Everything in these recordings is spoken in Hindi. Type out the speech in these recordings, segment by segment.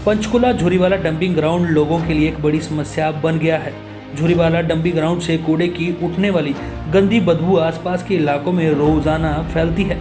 पंचकुला झुरीवाला डंपिंग ग्राउंड लोगों के लिए एक बड़ी समस्या बन गया है। झुरीवाला डंपिंग ग्राउंड से कूड़े की उठने वाली गंदी बदबू आसपास के इलाकों में रोजाना फैलती है।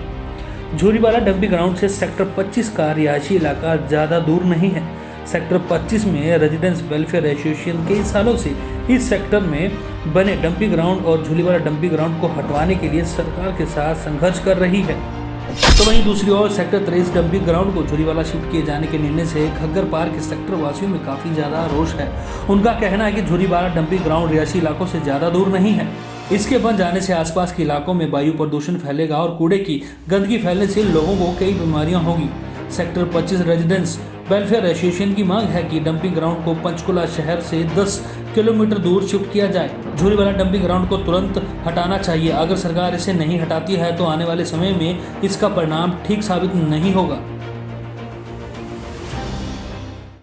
झुरीवाला डंपिंग ग्राउंड से सेक्टर 25 का रिहायशी इलाका ज़्यादा दूर नहीं है। सेक्टर 25 में रेजिडेंट्स वेलफेयर एसोसिएशन कई सालों से इस सेक्टर में बने डंपिंग ग्राउंड और झुरीवाला डंपिंग ग्राउंड को हटवाने के लिए सरकार के साथ संघर्ष कर रही है। तो वहीं दूसरी ओर सेक्टर 23 डंपिंग ग्राउंड को झुरीवाला शिफ्ट किए जाने के निर्णय से खग्गर पार के सेक्टर वासियों में काफ़ी ज़्यादा रोष है। उनका कहना है कि झुरीवाला डंपिंग ग्राउंड रिहायशी इलाकों से ज़्यादा दूर नहीं है। इसके बन जाने से आसपास के इलाकों में वायु प्रदूषण फैलेगा और कूड़े की गंदगी फैलने से लोगों को कई बीमारियां होंगी। सेक्टर 25 रेजिडेंट्स वेलफेयर एसोसिएशन की मांग है कि डंपिंग ग्राउंड को पंचकुला शहर से 10 किलोमीटर दूर शिफ्ट किया जाए। झुरीवाला डंपिंग ग्राउंड को तुरंत हटाना चाहिए। अगर सरकार इसे नहीं हटाती है तो आने वाले समय में इसका परिणाम ठीक साबित नहीं होगा।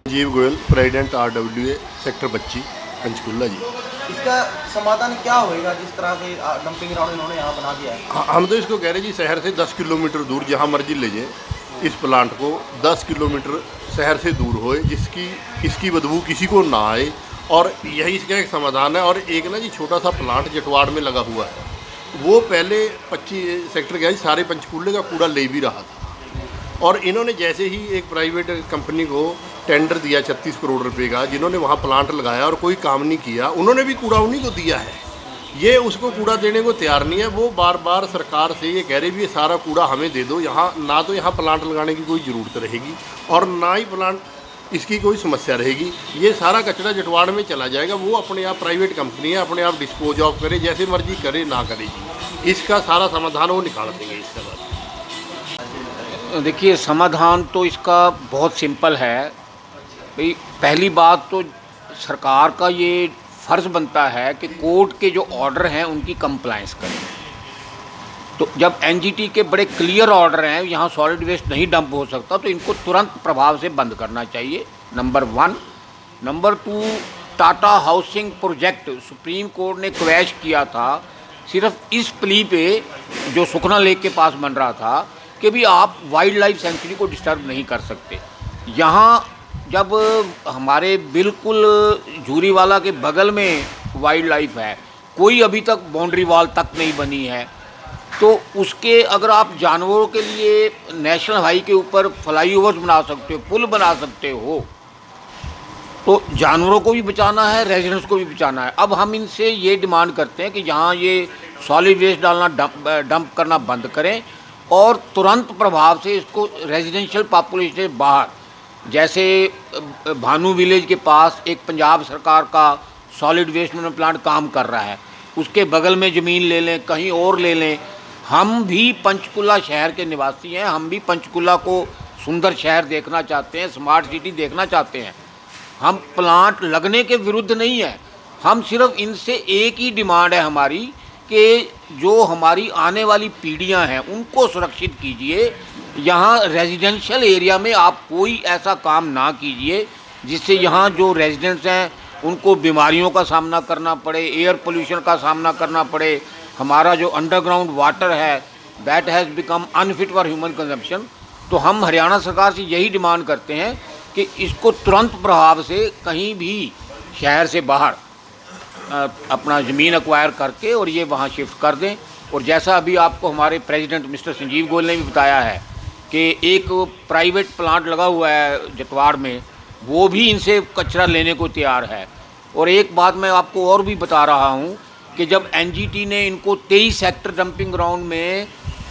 Sanjeev Goyal, president RWA sector 25 Panchkula ji. इसका समाधान क्या होएगा जिस तरह से डंपिंग ग्राउंड इन्होंने यहाँ बना दिया है? हम तो इसको कह रहे जी, शहर से 10 किलोमीटर दूर जहाँ मर्जी ले जाए इस प्लांट को, 10 किलोमीटर शहर से दूर होए, जिसकी इसकी बदबू किसी को ना आए, और यही इसका एक समाधान है। और एक ना जी छोटा सा प्लांट जटवाड़ में लगा हुआ है, वो पहले 25 सेक्टर का सारे पंचकूले का कूड़ा ले भी रहा था। और इन्होंने जैसे ही एक प्राइवेट कंपनी को टेंडर दिया 36 करोड़ रुपए का, जिन्होंने वहाँ प्लांट लगाया और कोई काम नहीं किया, उन्होंने भी कूड़ा उन्हीं को दिया है। ये उसको कूड़ा देने को तैयार नहीं है। वो बार बार सरकार से ये कह रहे भी ये सारा कूड़ा हमें दे दो, यहाँ ना तो यहाँ प्लांट लगाने की कोई ज़रूरत रहेगी और ना ही प्लांट इसकी कोई समस्या रहेगी। ये सारा कचरा जटवाड़ में चला जाएगा। वो अपने आप प्राइवेट कंपनी है, अपने आप डिस्पोज ऑफ करे, जैसे मर्जी करे ना करे जी। इसका सारा समाधान वो निकाल देंगे इसके बाद। देखिए, समाधान तो इसका बहुत सिंपल है भाई। पहली बात तो सरकार का ये फ़र्ज़ बनता है कि कोर्ट के जो ऑर्डर हैं उनकी कंप्लायंस करें। तो जब NGT के बड़े क्लियर ऑर्डर हैं, यहाँ सॉलिड वेस्ट नहीं डंप हो सकता, तो इनको तुरंत प्रभाव से बंद करना चाहिए, number 1। Number 2, Tata housing project supreme court ने क्वैश किया था सिर्फ इस प्ली पे, जो सुखना लेक के पास बन रहा था, कि भी आप वाइल्ड लाइफ सेंचुरी को डिस्टर्ब नहीं कर सकते। यहाँ जब हमारे बिल्कुल झुरीवाला के बगल में वाइल्ड लाइफ है, कोई अभी तक बाउंड्री वॉल तक नहीं बनी है, तो उसके अगर आप जानवरों के लिए नेशनल हाई के ऊपर फ्लाईओवर्स बना सकते हो, पुल बना सकते हो, तो जानवरों को भी बचाना है, रेजिडेंट्स को भी बचाना है। अब हम इनसे ये डिमांड करते हैं कि जहाँ ये सॉलिड वेस्ट डालना डंप करना बंद करें और तुरंत प्रभाव से इसको रेजिडेंशियल पॉपुलेशन से बाहर, जैसे भानु विलेज के पास एक पंजाब सरकार का सॉलिड वेस्ट मैनेजमेंट प्लांट काम कर रहा है, उसके बगल में ज़मीन ले लें, कहीं और ले लें। हम भी पंचकुला शहर के निवासी हैं, हम भी पंचकुला को सुंदर शहर देखना चाहते हैं, स्मार्ट सिटी देखना चाहते हैं। हम प्लांट लगने के विरुद्ध नहीं है, हम सिर्फ इनसे एक ही डिमांड है हमारी कि जो हमारी आने वाली पीढ़ियां हैं उनको सुरक्षित कीजिए। यहाँ रेजिडेंशियल एरिया में आप कोई ऐसा काम ना कीजिए जिससे यहाँ जो रेजिडेंट्स हैं उनको बीमारियों का सामना करना पड़े, एयर पोल्यूशन का सामना करना पड़े। हमारा जो अंडरग्राउंड वाटर है that has become unfit for human consumption. तो हम हरियाणा सरकार से यही डिमांड करते हैं कि इसको तुरंत प्रभाव से कहीं भी शहर से बाहर अपना ज़मीन एक्वायर करके और ये वहाँ शिफ्ट कर दें। और जैसा अभी आपको हमारे प्रेसिडेंट मिस्टर संजीव गोयल ने भी बताया है कि एक प्राइवेट प्लांट लगा हुआ है जटवाड़ में, वो भी इनसे कचरा लेने को तैयार है। और एक बात मैं आपको और भी बता रहा हूँ कि जब NGT ने इनको 23 सेक्टर डंपिंग ग्राउंड में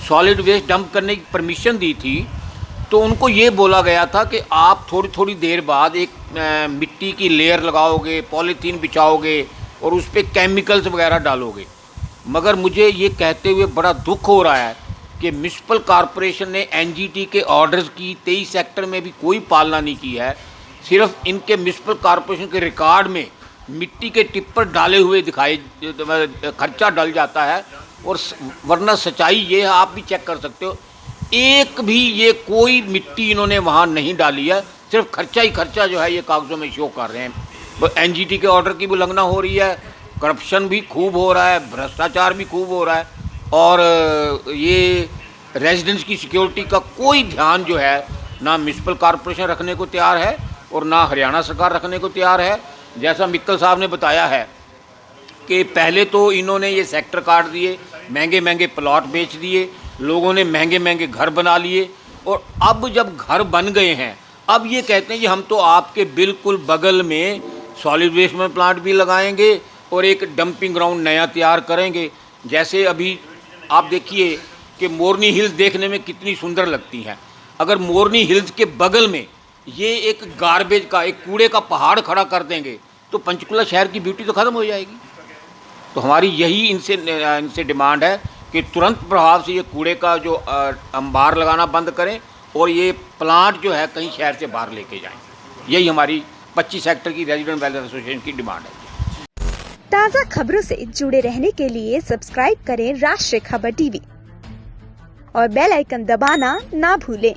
सॉलिड वेस्ट डंप करने की परमिशन दी थी, तो उनको ये बोला गया था कि आप थोड़ी थोड़ी देर बाद एक मिट्टी की लेयर लगाओगे, पॉलीथीन बिछाओगे और उस पर केमिकल्स वगैरह डालोगे। मगर मुझे ये कहते हुए बड़ा दुख हो रहा है कि म्यूनसिपल कॉरपोरेशन ने NGT के ऑर्डर्स की 23 सेक्टर में भी कोई पालना नहीं की है। सिर्फ इनके म्यूनसिपल कॉरपोरेशन के रिकॉर्ड में मिट्टी के टिप्पर डाले हुए दिखाई, खर्चा डल जाता है। और वरना सच्चाई ये है, आप भी चेक कर सकते हो, एक भी ये कोई मिट्टी इन्होंने वहाँ नहीं डाली है, सिर्फ खर्चा ही खर्चा जो है ये कागज़ों में शो कर रहे हैं। तो NGT के ऑर्डर की भी उल्लंघना हो रही है, करप्शन भी खूब हो रहा है, भ्रष्टाचार भी खूब हो रहा है, और ये रेजिडेंट्स की सिक्योरिटी का कोई ध्यान जो है ना म्यूनसिपल कॉरपोरेशन रखने को तैयार है और ना हरियाणा सरकार रखने को तैयार है। जैसा मित्तल साहब ने बताया है कि पहले तो इन्होंने ये सेक्टर काट दिए, महंगे महंगे प्लॉट बेच दिए, लोगों ने महंगे महंगे घर बना लिए, और अब जब घर बन गए हैं अब ये कहते हैं कि हम तो आपके बिल्कुल बगल में सॉलिड वेस्ट में प्लांट भी लगाएंगे और एक डंपिंग ग्राउंड नया तैयार करेंगे। जैसे अभी आप देखिए कि मोरनी हिल्स देखने में कितनी सुंदर लगती हैं, अगर मोरनी हिल्स के बगल में ये एक गार्बेज का, एक कूड़े का पहाड़ खड़ा कर देंगे तो पंचकुला शहर की ब्यूटी तो ख़त्म हो जाएगी। तो हमारी यही इनसे डिमांड है कि तुरंत प्रभाव से ये कूड़े का जो अंबार लगाना बंद करें और ये प्लांट जो है कहीं शहर से बाहर लेके जाएं। यही हमारी 25 सेक्टर की रेजिडेंट वेलफेयर एसोसिएशन की डिमांड है। ताज़ा खबरों से जुड़े रहने के लिए सब्सक्राइब करें राष्ट्रीय खबर टीवी और बेल आइकन दबाना ना भूलें।